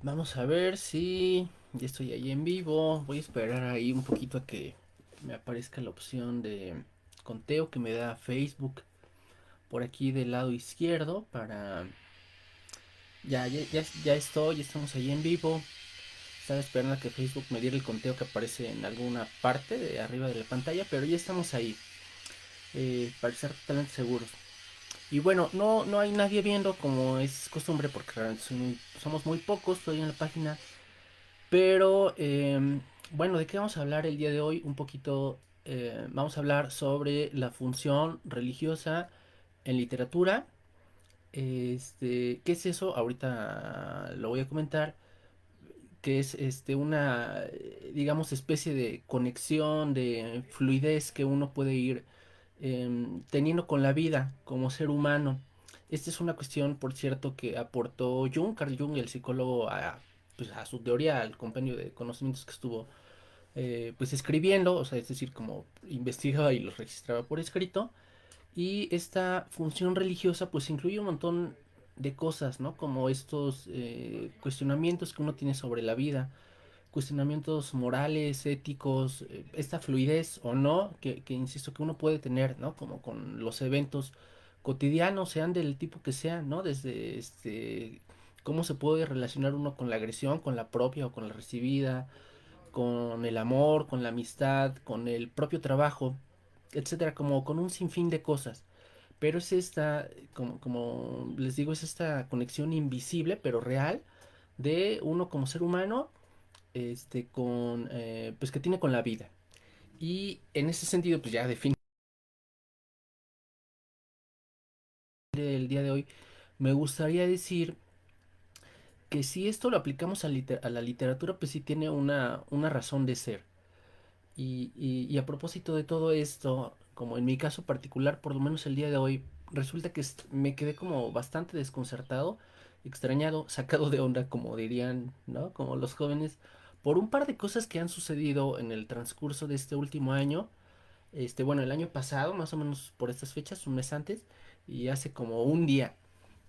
Vamos a ver si ya estoy ahí en vivo. Voy a esperar ahí un poquito a que me aparezca la opción de conteo que me da Facebook por aquí del lado izquierdo para... Ya estoy, ya estamos ahí en vivo. Estaba esperando a que Facebook me diera el conteo que aparece en alguna parte de arriba de la pantalla, pero ya estamos ahí, para estar totalmente seguros. Y bueno, no hay nadie viendo como es costumbre porque realmente somos muy pocos todavía en la página. Pero bueno, ¿de qué vamos a hablar el día de hoy? Un poquito, vamos a hablar sobre la función religiosa en literatura. ¿Qué es eso? Ahorita lo voy a comentar. Que es una, digamos, especie de conexión, de fluidez que uno puede ir teniendo con la vida como ser humano. Esta es una cuestión, por cierto, que aportó Jung, Carl Jung, el psicólogo, pues, a su teoría, al compendio de conocimientos que estuvo pues escribiendo, o sea, es decir, como investigaba y los registraba por escrito. Y esta función religiosa pues incluye un montón de cosas, ¿no? Como estos cuestionamientos que uno tiene sobre la vida, cuestionamientos morales, éticos, esta fluidez o no, que insisto que uno puede tener, ¿no? Como con los eventos cotidianos, sean del tipo que sean, ¿no? Desde cómo se puede relacionar uno con la agresión, con la propia o con la recibida, con el amor, con la amistad, con el propio trabajo, etcétera, como con un sinfín de cosas. Pero es esta, como les digo, es esta conexión invisible, pero real, de uno como ser humano, pues que tiene con la vida. Y en ese sentido, pues ya define el día de hoy, me gustaría decir que si esto lo aplicamos a la literatura, pues sí tiene una razón de ser. Y a propósito de todo esto, como en mi caso particular, por lo menos el día de hoy, resulta que me quedé como bastante desconcertado, extrañado, sacado de onda, como dirían, ¿no? Como los jóvenes, por un par de cosas que han sucedido en el transcurso de este último año. Bueno, el año pasado, más o menos por estas fechas, un mes antes, y hace como un día,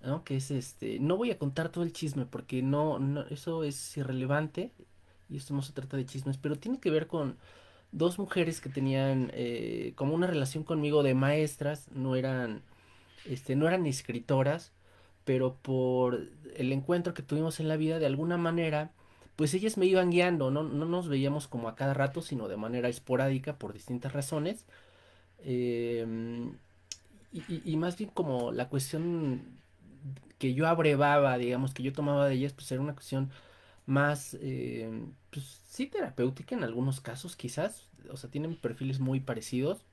¿no? Que es no voy a contar todo el chisme porque eso es irrelevante y esto no se trata de chismes, pero tiene que ver con dos mujeres que tenían como una relación conmigo de maestras, no eran escritoras, pero por el encuentro que tuvimos en la vida, de alguna manera, pues ellas me iban guiando, no nos veíamos como a cada rato, sino de manera esporádica por distintas razones. em, y más bien como la cuestión que yo abrevaba, digamos, que yo tomaba de ellas, pues era una cuestión más, pues sí, terapéutica en algunos casos, quizás. O sea, tienen perfiles muy parecidos.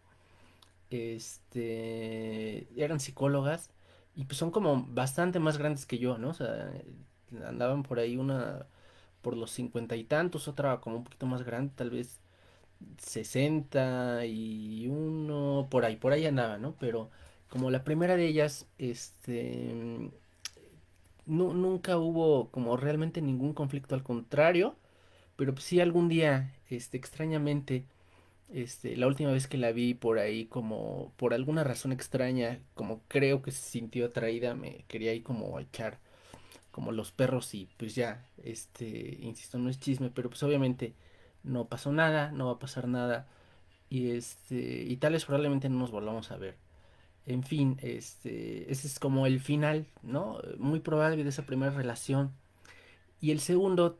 Eran psicólogas y pues son como bastante más grandes que yo, ¿no? O sea, andaban por ahí una por los 50 y tantos, otra como un poquito más grande, tal vez 61, por ahí andaba, ¿no? Pero como la primera de ellas, nunca hubo como realmente ningún conflicto, al contrario, pero pues sí algún día, extrañamente, la última vez que la vi por ahí, como por alguna razón extraña, como creo que se sintió atraída, me quería ahí como echar como los perros y pues ya, insisto, no es chisme, pero pues obviamente no pasó nada, no va a pasar nada y tal vez probablemente no nos volvamos a ver. En fin, ese es como el final, ¿no? Muy probable de esa primera relación. Y el segundo,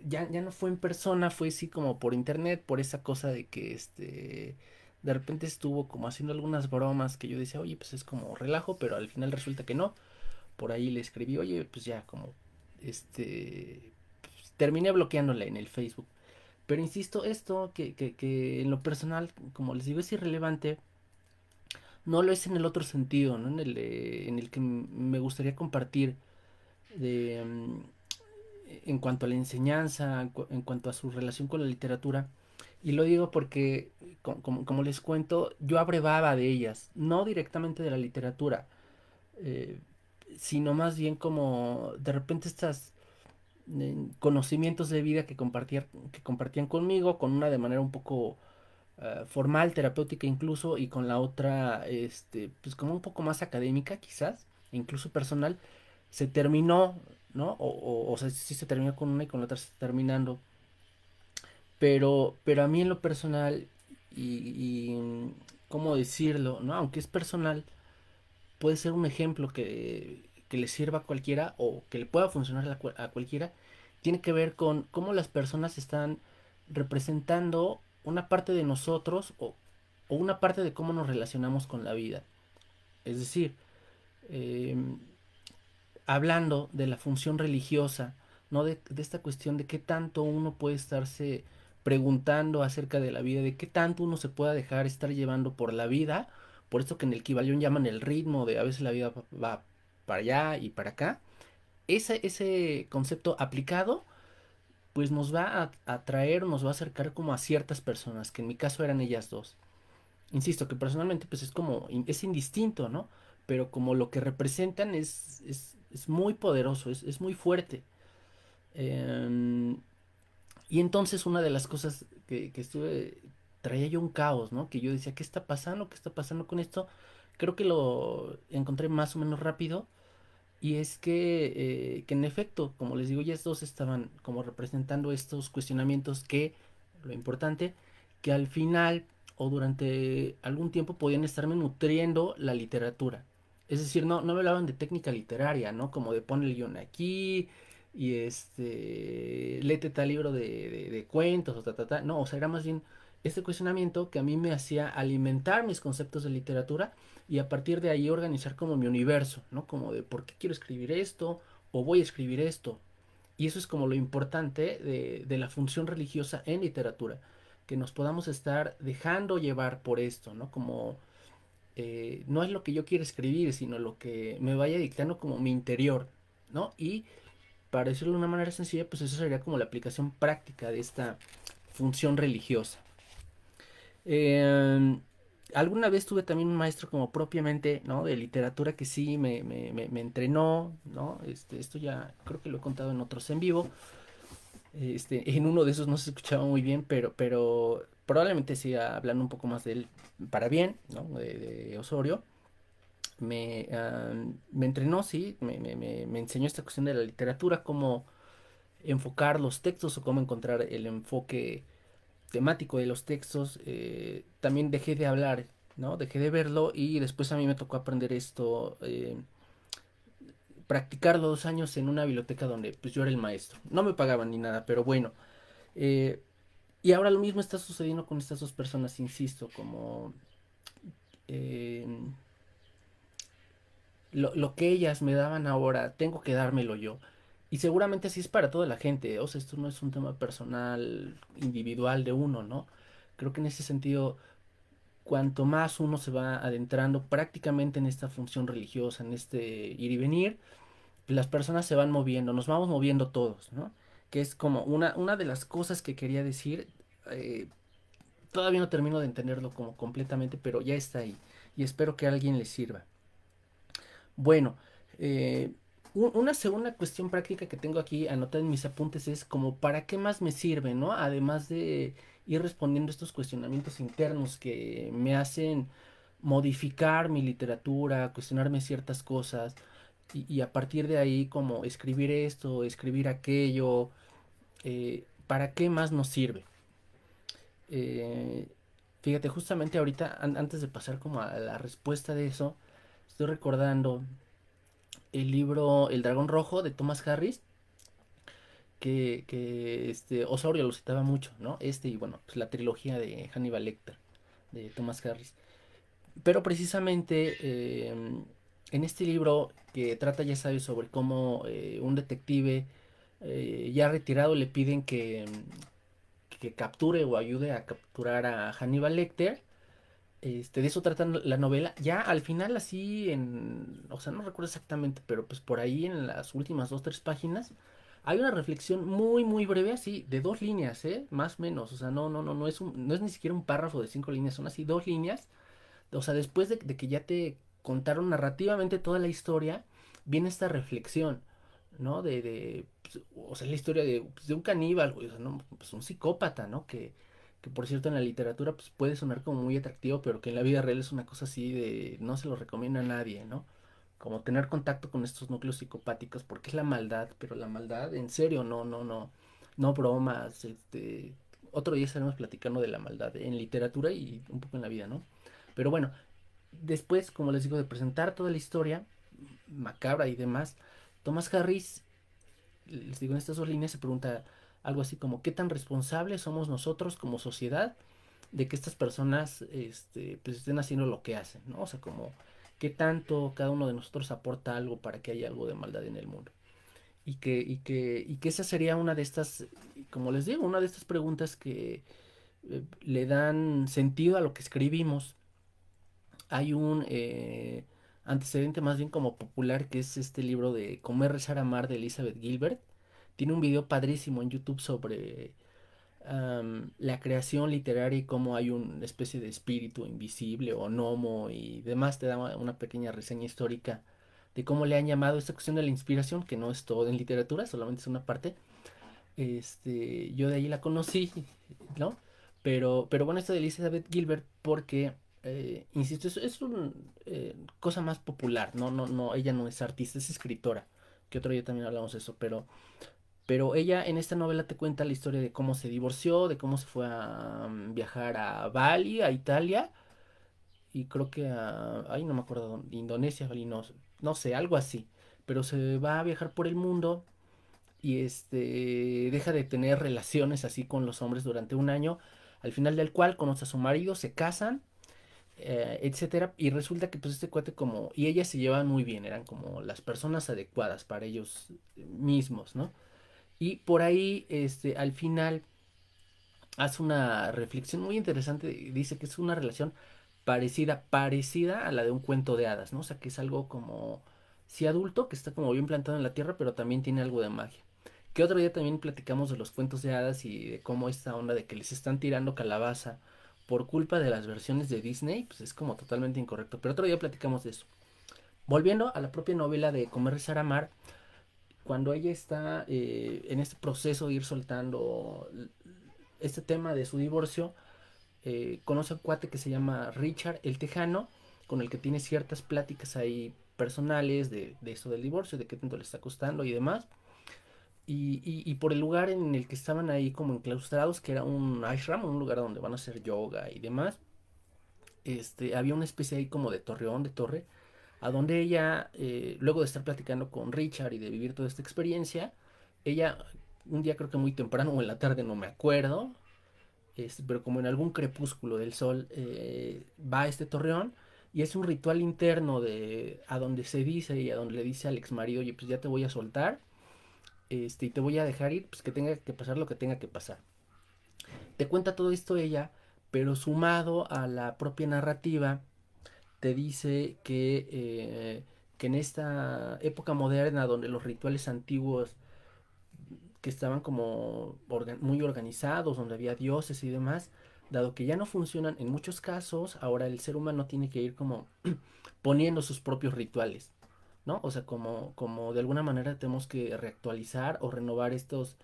ya no fue en persona, fue así como por internet, por esa cosa de que de repente estuvo como haciendo algunas bromas que yo decía, oye, pues es como relajo, pero al final resulta que no. Por ahí le escribí, oye, pues ya como, pues, terminé bloqueándola en el Facebook. Pero insisto, esto que en lo personal, como les digo, es irrelevante, no lo es en el otro sentido, ¿no? En el que me gustaría compartir de, en cuanto a la enseñanza, en cuanto a su relación con la literatura. Y lo digo porque, como les cuento, yo abrevaba de ellas, no directamente de la literatura, eh, sino más bien como de repente estas conocimientos de vida que compartían conmigo, con una de manera un poco formal, terapéutica incluso, y con la otra, pues como un poco más académica quizás, e incluso personal, se terminó ¿no? O sea, sí se termina con una y con la otra se está terminando. Pero a mí en lo personal, ¿cómo decirlo? ¿No? Aunque es personal, puede ser un ejemplo que le sirva a cualquiera o que le pueda funcionar a cualquiera. Tiene que ver con cómo las personas están representando una parte de nosotros o una parte de cómo nos relacionamos con la vida. Es decir, eh, hablando de la función religiosa, ¿no? De esta cuestión de qué tanto uno puede estarse preguntando acerca de la vida, de qué tanto uno se pueda dejar estar llevando por la vida, por esto que en el Kybalión llaman el ritmo, de a veces la vida va para allá y para acá. Ese concepto aplicado, pues nos va a traer, nos va a acercar como a ciertas personas, que en mi caso eran ellas dos. Insisto, que personalmente pues es como, es indistinto, ¿no? Pero como lo que representan es muy poderoso, es muy fuerte. Em, y entonces una de las cosas que estuve, traía yo un caos, ¿no? Que yo decía, ¿qué está pasando? ¿Qué está pasando con esto? Creo que lo encontré más o menos rápido. Y es que en efecto, como les digo, ellas dos estaban como representando estos cuestionamientos que, lo importante, que al final o durante algún tiempo podían estarme nutriendo la literatura. Es decir, no me hablaban de técnica literaria, ¿no? Como de pon el guión aquí y léete tal libro de cuentos o ta. No, o sea, era más bien este cuestionamiento que a mí me hacía alimentar mis conceptos de literatura y a partir de ahí organizar como mi universo, ¿no? Como de por qué quiero escribir esto o voy a escribir esto. Y eso es como lo importante de la función religiosa en literatura, que nos podamos estar dejando llevar por esto, ¿no? Como no es lo que yo quiero escribir, sino lo que me vaya dictando como mi interior, ¿no? Y para decirlo de una manera sencilla, pues eso sería como la aplicación práctica de esta función religiosa. Eh, Alguna vez tuve también un maestro como propiamente, ¿no? De literatura que sí me entrenó, ¿no? Esto ya creo que lo he contado en otros en vivo. En uno de esos no se escuchaba muy bien, pero probablemente siga hablando un poco más de él para bien, ¿no? De Osorio. Me entrenó, sí, me enseñó esta cuestión de la literatura, cómo enfocar los textos o cómo encontrar el enfoque temático de los textos. También dejé de hablar, ¿no? Dejé de verlo y después a mí me tocó aprender esto, practicarlo 2 años en una biblioteca donde pues yo era el maestro. No me pagaban ni nada, pero bueno. Eh, y ahora lo mismo está sucediendo con estas dos personas, insisto, como eh, lo que ellas me daban ahora, tengo que dármelo yo. Y seguramente así es para toda la gente. O sea, esto no es un tema personal, individual de uno, ¿no? Creo que en ese sentido cuanto más uno se va adentrando prácticamente en esta función religiosa, en este ir y venir, las personas se van moviendo, nos vamos moviendo todos, ¿no? Que es como una de las cosas que quería decir, eh, todavía no termino de entenderlo como completamente, pero ya está ahí y espero que a alguien le sirva. Bueno, eh, una segunda cuestión práctica que tengo aquí anotada en mis apuntes es como para qué más me sirve, ¿no? Además de ir respondiendo estos cuestionamientos internos que me hacen modificar mi literatura, cuestionarme ciertas cosas y a partir de ahí como escribir esto, escribir aquello, ¿para qué más nos sirve? Eh, Fíjate, justamente ahorita, antes de pasar como a la respuesta de eso, estoy recordando el libro El Dragón Rojo de Thomas Harris, que Osorio lo citaba mucho, ¿no? Y bueno, pues la trilogía de Hannibal Lecter de Thomas Harris. Pero precisamente en este libro que trata, ya sabes, sobre cómo un detective ya retirado le piden que capture o ayude a capturar a Hannibal Lecter. De eso trata la novela. Ya al final, así o sea, no recuerdo exactamente, pero pues por ahí en las últimas 2, 3 páginas, hay una reflexión muy, muy breve, así, de 2 líneas, más o menos. O sea, no es ni siquiera un párrafo de 5 líneas, son así 2 líneas. O sea, después de que ya te contaron narrativamente toda la historia, viene esta reflexión, ¿no? Pues, o sea, la historia de un caníbal, güey, o sea, ¿no? Pues un psicópata, ¿no? Que por cierto en la literatura pues puede sonar como muy atractivo, pero que en la vida real es una cosa así de no se lo recomienda a nadie, ¿no? como tener contacto con estos núcleos psicopáticos, porque es la maldad, pero la maldad, en serio, no bromas, otro día estaremos platicando de la maldad en literatura y un poco en la vida, ¿no? Pero bueno, después, como les digo, de presentar toda la historia macabra y demás, Thomas Harris, les digo, en estas dos líneas se pregunta algo así como, ¿qué tan responsables somos nosotros como sociedad de que estas personas pues estén haciendo lo que hacen, ¿no? O sea, como qué tanto cada uno de nosotros aporta algo para que haya algo de maldad en el mundo. Y que esa sería una de estas, como les digo, una de estas preguntas que le dan sentido a lo que escribimos. Hay un antecedente más bien como popular que es este libro de Comer, Rezar, Amar de Elizabeth Gilbert. Tiene un video padrísimo en YouTube sobre la creación literaria y cómo hay una especie de espíritu invisible o gnomo y demás. Te da una pequeña reseña histórica de cómo le han llamado esta cuestión de la inspiración, que no es todo en literatura, solamente es una parte. Yo de ahí la conocí, ¿no? Pero bueno, esto de Elizabeth Gilbert, porque, insisto, es una cosa más popular, no, ella no es artista, es escritora, que otro día también hablamos de eso, pero ella en esta novela te cuenta la historia de cómo se divorció, de cómo se fue a viajar a Bali, a Italia, y creo que ay, no me acuerdo, Indonesia, Bali, no sé, algo así, pero se va a viajar por el mundo y deja de tener relaciones así con los hombres durante un año, al final del cual conoce a su marido, se casan, etcétera, y resulta que pues este cuate como, y ellas se llevan muy bien, eran como las personas adecuadas para ellos mismos, ¿no? Y por ahí, al final, hace una reflexión muy interesante. Dice que es una relación parecida a la de un cuento de hadas, ¿no? O sea, que es algo como, sí adulto, que está como bien plantado en la tierra, pero también tiene algo de magia. Que otro día también platicamos de los cuentos de hadas y de cómo esta onda de que les están tirando calabaza por culpa de las versiones de Disney, pues es como totalmente incorrecto. Pero otro día platicamos de eso. Volviendo a la propia novela de Comer, Rezar, Amar, cuando ella está en este proceso de ir soltando este tema de su divorcio, conoce a un cuate que se llama Richard el Tejano, con el que tiene ciertas pláticas ahí personales de eso del divorcio, de qué tanto le está costando y demás. Y por el lugar en el que estaban ahí como enclaustrados, que era un ashram, un lugar donde van a hacer yoga y demás, había una especie ahí como de torreón, de torre, a donde ella, luego de estar platicando con Richard y de vivir toda esta experiencia, ella, un día creo que muy temprano o en la tarde, no me acuerdo, pero como en algún crepúsculo del sol, va a este torreón y es un ritual interno de a donde se dice y a donde le dice al ex marido, oye, pues ya te voy a soltar, y te voy a dejar ir, pues que tenga que pasar lo que tenga que pasar. Te cuenta todo esto ella, pero sumado a la propia narrativa, te dice que en esta época moderna donde los rituales antiguos que estaban como muy organizados, donde había dioses y demás, dado que ya no funcionan en muchos casos, ahora el ser humano tiene que ir como poniendo sus propios rituales, ¿no? O sea, como de alguna manera tenemos que reactualizar o renovar estos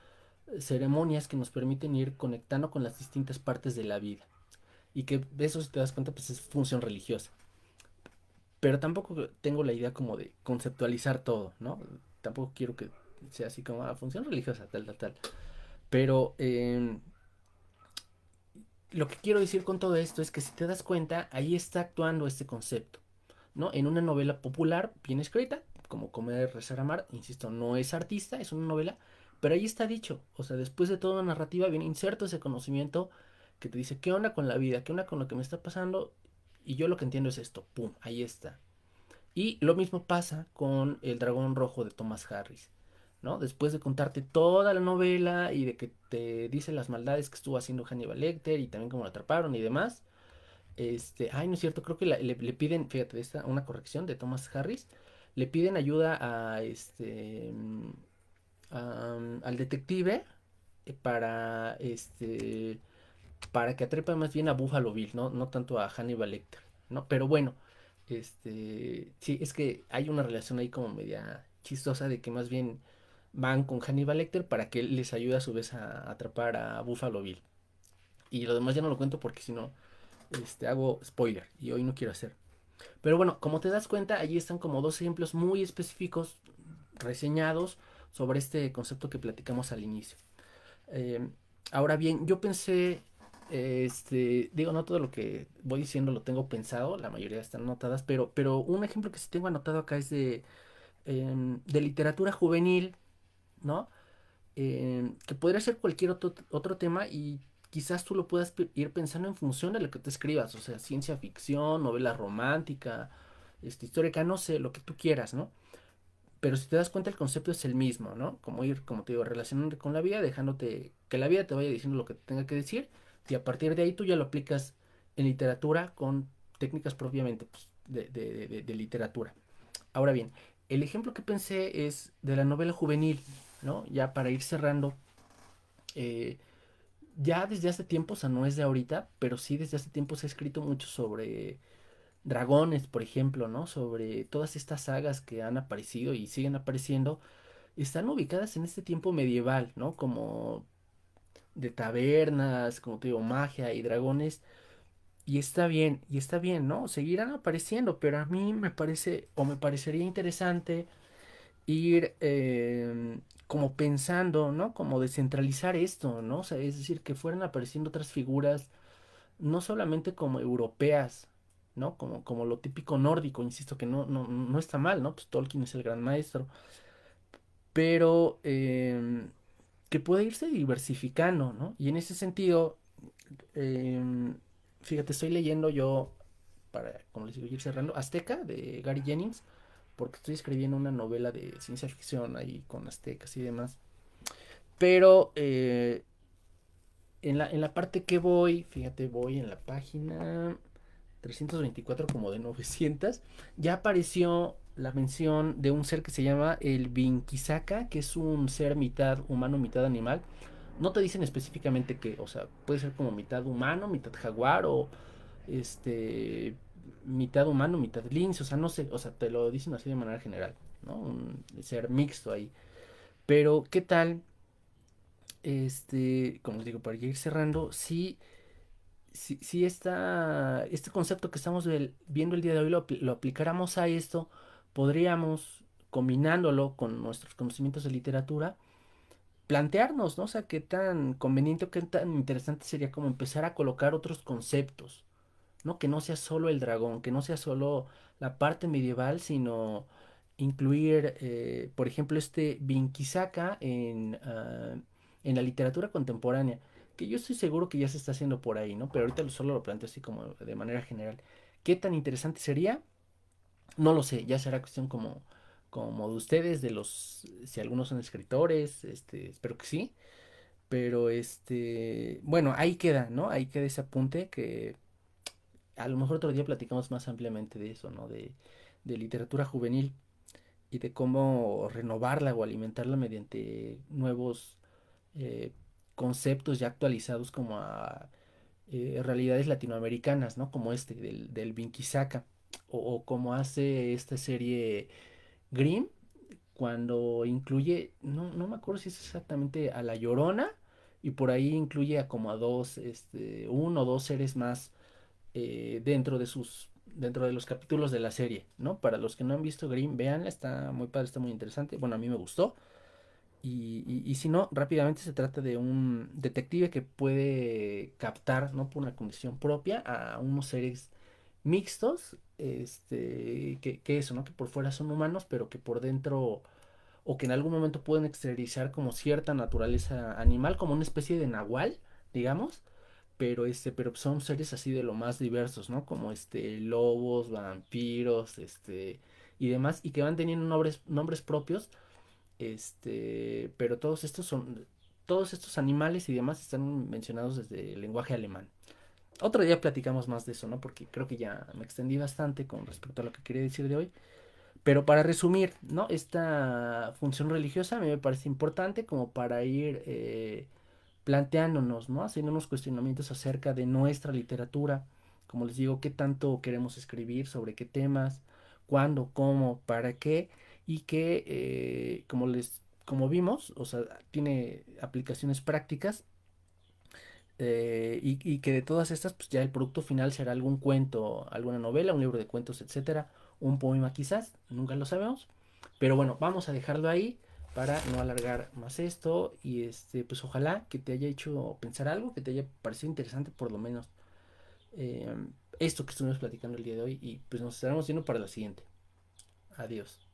ceremonias que nos permiten ir conectando con las distintas partes de la vida. Y que de eso, si te das cuenta, pues es función religiosa. Pero tampoco tengo la idea como de conceptualizar todo, ¿no? Tampoco quiero que sea así como función religiosa, tal. Pero lo que quiero decir con todo esto es que si te das cuenta, ahí está actuando este concepto, ¿no? En una novela popular, bien escrita, como Comer, Rezar, Amar, insisto, no es artista, es una novela, pero ahí está dicho, o sea, después de toda una narrativa viene inserto ese conocimiento que te dice, ¿qué onda con la vida? ¿Qué onda con lo que me está pasando? Y yo lo que entiendo es esto, pum, ahí está. Y lo mismo pasa con El Dragón Rojo de Thomas Harris, ¿no? Después de contarte toda la novela y de que te dice las maldades que estuvo haciendo Hannibal Lecter y también cómo lo atraparon y demás, ay, no es cierto, creo que le piden, fíjate, una corrección de Thomas Harris, le piden ayuda al detective para, para que atrape más bien a Buffalo Bill, no tanto a Hannibal Lecter, ¿no? Pero bueno, sí, es que hay una relación ahí como media chistosa de que más bien van con Hannibal Lecter para que él les ayude a su vez a atrapar a Buffalo Bill. Y lo demás ya no lo cuento porque si no, hago spoiler y hoy no quiero hacer. Pero bueno, como te das cuenta, allí están como dos ejemplos muy específicos reseñados sobre este concepto que platicamos al inicio. Eh, Ahora bien, yo pensé, digo, no todo lo que voy diciendo lo tengo pensado, la mayoría están anotadas, pero un ejemplo que sí tengo anotado acá es de literatura juvenil, ¿no? Que podría ser cualquier otro tema y quizás tú lo puedas ir pensando en función de lo que te escribas, o sea, ciencia ficción, novela romántica, histórica, no sé, lo que tú quieras, ¿no? Pero si te das cuenta el concepto es el mismo, ¿no? Como ir, como te digo, relacionándote con la vida, dejándote que la vida te vaya diciendo lo que te tenga que decir y a partir de ahí tú ya lo aplicas en literatura con técnicas propiamente pues, de literatura. Ahora bien, el ejemplo que pensé es de la novela juvenil, ¿no? Ya para ir cerrando, eh, ya desde hace tiempo, o sea, no es de ahorita, pero sí desde hace tiempo se ha escrito mucho sobre dragones, por ejemplo, ¿no? Sobre todas estas sagas que han aparecido y siguen apareciendo, están ubicadas en este tiempo medieval, ¿no? Como de tabernas, como te digo, magia y dragones. Y está bien, ¿no? Seguirán apareciendo, pero a mí me parece, o me parecería interesante ir como pensando, ¿no? Como descentralizar esto, ¿no? O sea, es decir, que fueran apareciendo otras figuras, no solamente como europeas, ¿no? Como lo típico nórdico, insisto que no está mal, ¿no? Pues Tolkien es el gran maestro, pero que puede irse diversificando, ¿no? Y en ese sentido, em, fíjate, estoy leyendo yo, para, como les digo, ir cerrando, Azteca de Gary Jennings, porque estoy escribiendo una novela de ciencia ficción ahí con aztecas y demás. Pero en la parte que voy, fíjate, voy en la página 324 como de 900, ya apareció la mención de un ser que se llama el Vinkisaka, que es un ser mitad humano, mitad animal. No te dicen específicamente que, o sea, puede ser como mitad humano, mitad jaguar o este mitad humano, mitad lince, o sea, no sé, o sea, te lo dicen así de manera general, ¿no? Un ser mixto ahí. Pero, ¿qué tal? Como les digo, para ir cerrando, si este concepto que estamos viendo el día de hoy lo aplicáramos a esto, podríamos, combinándolo con nuestros conocimientos de literatura, plantearnos, ¿no? O sea, qué tan conveniente o qué tan interesante sería como empezar a colocar otros conceptos, ¿no? Que no sea solo el dragón, que no sea solo la parte medieval, sino incluir, por ejemplo, este Vinkisaka en la literatura contemporánea, que yo estoy seguro que ya se está haciendo por ahí, ¿no? Pero ahorita solo lo planteo así como de manera general. ¿Qué tan interesante sería? No lo sé, ya será cuestión como de ustedes, de los, si algunos son escritores, espero que sí, pero bueno, ahí queda, ¿no? Ahí queda ese apunte que a lo mejor otro día platicamos más ampliamente de eso, ¿no? De literatura juvenil y de cómo renovarla o alimentarla mediante nuevos eh, conceptos ya actualizados como a realidades latinoamericanas, ¿no? Como del Vinkisaka o como hace esta serie Grimm cuando incluye, no me acuerdo si es exactamente a La Llorona y por ahí incluye a como a dos, uno o dos seres más dentro de los capítulos de la serie, ¿no? Para los que no han visto Grimm, véanla, está muy padre, está muy interesante. Bueno, a mí me gustó. Y si no, rápidamente se trata de un detective que puede captar, ¿no? Por una condición propia a unos seres mixtos, que eso, ¿no? Que por fuera son humanos, pero que por dentro, o que en algún momento pueden exteriorizar como cierta naturaleza animal, como una especie de nahual, digamos, pero son seres así de lo más diversos, ¿no? Como lobos, vampiros, y demás, y que van teniendo nombres propios, pero todos estos animales y demás están mencionados desde el lenguaje alemán. Otro día platicamos más de eso, ¿no? Porque creo que ya me extendí bastante con respecto a lo que quería decir de hoy. Pero para resumir, ¿no? Esta función religiosa a mí me parece importante como para ir planteándonos, ¿no? Haciendo unos cuestionamientos acerca de nuestra literatura. Como les digo, qué tanto queremos escribir, sobre qué temas, cuándo, cómo, para qué, y que, como vimos, o sea, tiene aplicaciones prácticas y que de todas estas, pues ya el producto final será algún cuento, alguna novela, un libro de cuentos, etcétera, un poema quizás, nunca lo sabemos. Pero bueno, vamos a dejarlo ahí para no alargar más esto y pues ojalá que te haya hecho pensar algo, que te haya parecido interesante por lo menos eh, esto que estuvimos platicando el día de hoy y pues nos estaremos viendo para la siguiente. Adiós.